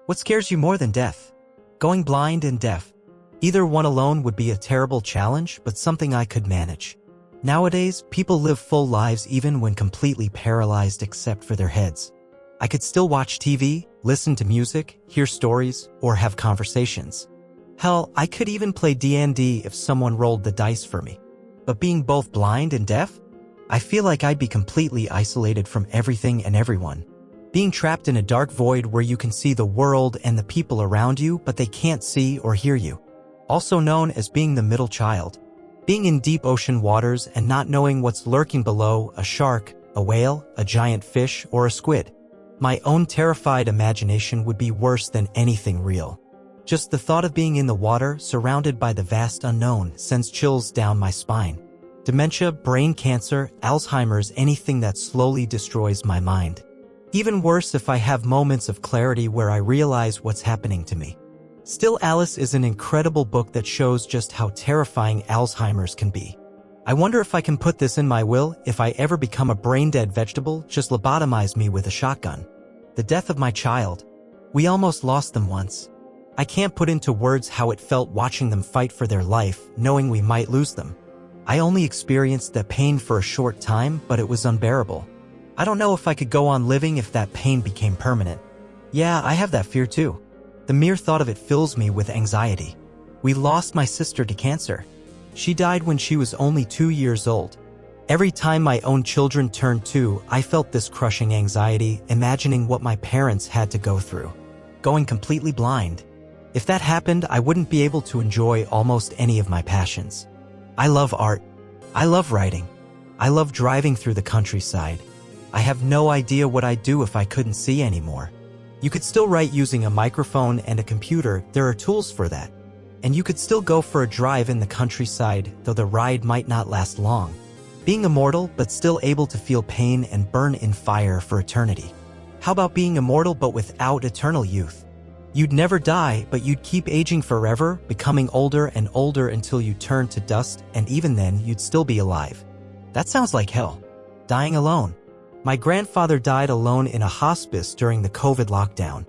What scares you more than death? Going blind and deaf. Either one alone would be a terrible challenge, but something I could manage. Nowadays, people live full lives even when completely paralyzed except for their heads. I could still watch TV, listen to music, hear stories, or have conversations. Hell, I could even play D&D if someone rolled the dice for me. But being both blind and deaf? I feel like I'd be completely isolated from everything and everyone. Being trapped in a dark void where you can see the world and the people around you, but they can't see or hear you. Also known as being the middle child. Being in deep ocean waters and not knowing what's lurking below, a shark, a whale, a giant fish, or a squid. My own terrified imagination would be worse than anything real. Just the thought of being in the water, surrounded by the vast unknown, sends chills down my spine. Dementia, brain cancer, Alzheimer's, anything that slowly destroys my mind. Even worse if I have moments of clarity where I realize what's happening to me. Still, Alice is an incredible book that shows just how terrifying Alzheimer's can be. I wonder if I can put this in my will. If I ever become a brain-dead vegetable, just lobotomize me with a shotgun. The death of my child. We almost lost them once. I can't put into words how it felt watching them fight for their life, knowing we might lose them. I only experienced that pain for a short time, but it was unbearable. I don't know if I could go on living if that pain became permanent. Yeah, I have that fear too. The mere thought of it fills me with anxiety. We lost my sister to cancer. She died when she was only 2 years old. Every time my own children turned 2, I felt this crushing anxiety, imagining what my parents had to go through. Going completely blind. If that happened, I wouldn't be able to enjoy almost any of my passions. I love art. I love writing. I love driving through the countryside. I have no idea what I'd do if I couldn't see anymore. You could still write using a microphone and a computer. There are tools for that. And you could still go for a drive in the countryside, though the ride might not last long. Being immortal, but still able to feel pain and burn in fire for eternity. How about being immortal but without eternal youth? You'd never die, but you'd keep aging forever, becoming older and older until you turn to dust, and even then, you'd still be alive. That sounds like hell. Dying alone. My grandfather died alone in a hospice during the COVID lockdown.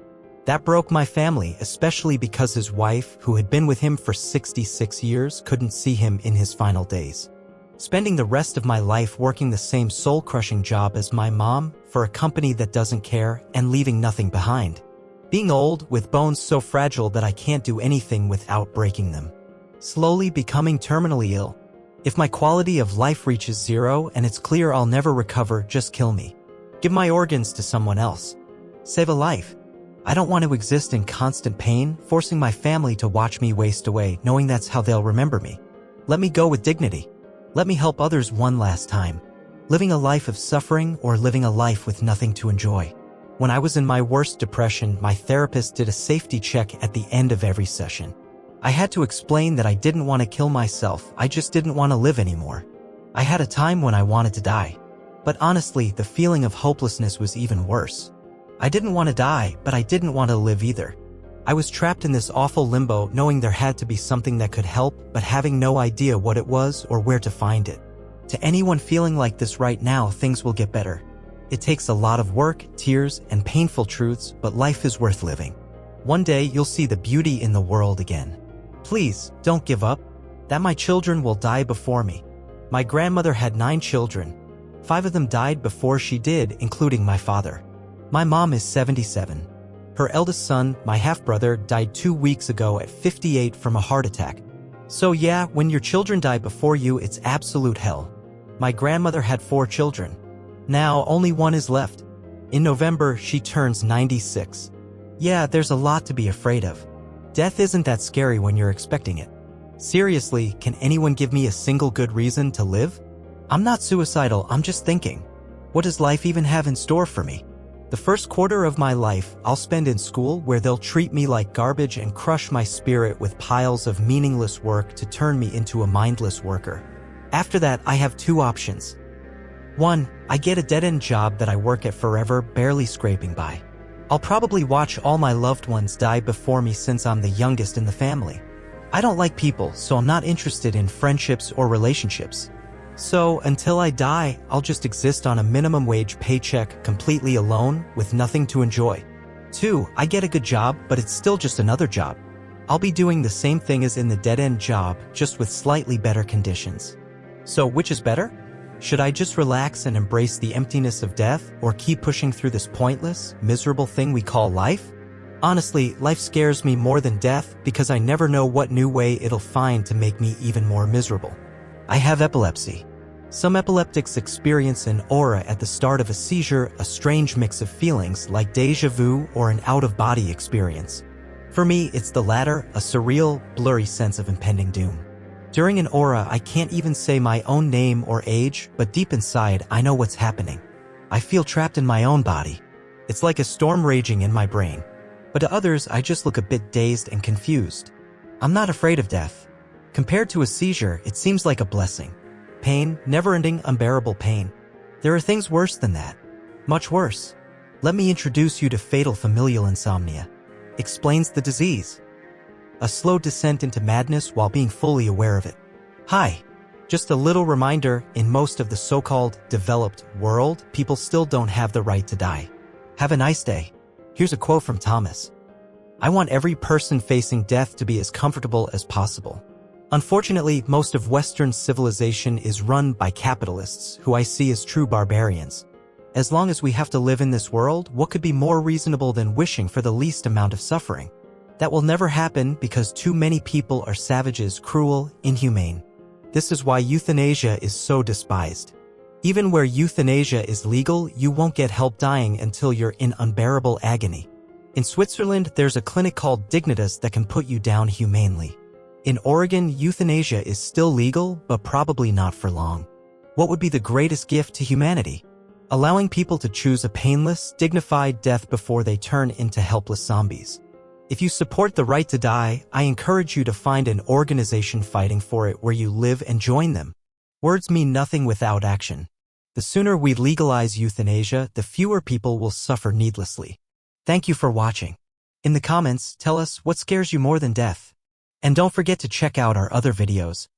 That broke my family, especially because his wife, who had been with him for 66 years, couldn't see him in his final days. Spending the rest of my life working the same soul-crushing job as my mom for a company that doesn't care and leaving nothing behind. Being old, with bones so fragile that I can't do anything without breaking them. Slowly becoming terminally ill. If my quality of life reaches 0 and it's clear I'll never recover, just kill me. Give my organs to someone else. Save a life. I don't want to exist in constant pain, forcing my family to watch me waste away, knowing that's how they'll remember me. Let me go with dignity. Let me help others one last time. Living a life of suffering or living a life with nothing to enjoy. When I was in my worst depression, my therapist did a safety check at the end of every session. I had to explain that I didn't want to kill myself, I just didn't want to live anymore. I had a time when I wanted to die. But honestly, the feeling of hopelessness was even worse. I didn't want to die, but I didn't want to live either. I was trapped in this awful limbo, knowing there had to be something that could help, but having no idea what it was or where to find it. To anyone feeling like this right now, things will get better. It takes a lot of work, tears, and painful truths, but life is worth living. One day, you'll see the beauty in the world again. Please, don't give up. That my children will die before me. My grandmother had 9 children. 5 of them died before she did, including my father. My mom is 77. Her eldest son, my half-brother, died 2 weeks ago at 58 from a heart attack. So yeah, when your children die before you, it's absolute hell. My grandmother had 4 children. Now, only 1 is left. In November, she turns 96. Yeah, there's a lot to be afraid of. Death isn't that scary when you're expecting it. Seriously, can anyone give me a single good reason to live? I'm not suicidal, I'm just thinking. What does life even have in store for me? The first quarter of my life, I'll spend in school where they'll treat me like garbage and crush my spirit with piles of meaningless work to turn me into a mindless worker. After that, I have 2 options. 1, I get a dead-end job that I work at forever, barely scraping by. I'll probably watch all my loved ones die before me since I'm the youngest in the family. I don't like people, so I'm not interested in friendships or relationships. So, until I die, I'll just exist on a minimum wage paycheck, completely alone, with nothing to enjoy. 2. I get a good job, but it's still just another job. I'll be doing the same thing as in the dead-end job, just with slightly better conditions. So, which is better? Should I just relax and embrace the emptiness of death, or keep pushing through this pointless, miserable thing we call life? Honestly, life scares me more than death because I never know what new way it'll find to make me even more miserable. I have epilepsy. Some epileptics experience an aura at the start of a seizure, a strange mix of feelings like déjà vu or an out-of-body experience. For me, it's the latter, a surreal, blurry sense of impending doom. During an aura, I can't even say my own name or age, but deep inside, I know what's happening. I feel trapped in my own body. It's like a storm raging in my brain. But to others, I just look a bit dazed and confused. I'm not afraid of death. Compared to a seizure, it seems like a blessing. Pain, never-ending, unbearable pain. There are things worse than that. Much worse. Let me introduce you to fatal familial insomnia. Explains the disease. A slow descent into madness while being fully aware of it. Hi. Just a little reminder, in most of the so-called developed world, people still don't have the right to die. Have a nice day. Here's a quote from Thomas. I want every person facing death to be as comfortable as possible. Unfortunately, most of Western civilization is run by capitalists, who I see as true barbarians. As long as we have to live in this world, what could be more reasonable than wishing for the least amount of suffering? That will never happen because too many people are savages, cruel, inhumane. This is why euthanasia is so despised. Even where euthanasia is legal, you won't get help dying until you're in unbearable agony. In Switzerland, there's a clinic called Dignitas that can put you down humanely. In Oregon, euthanasia is still legal, but probably not for long. What would be the greatest gift to humanity? Allowing people to choose a painless, dignified death before they turn into helpless zombies. If you support the right to die, I encourage you to find an organization fighting for it where you live and join them. Words mean nothing without action. The sooner we legalize euthanasia, the fewer people will suffer needlessly. Thank you for watching. In the comments, tell us what scares you more than death. And don't forget to check out our other videos.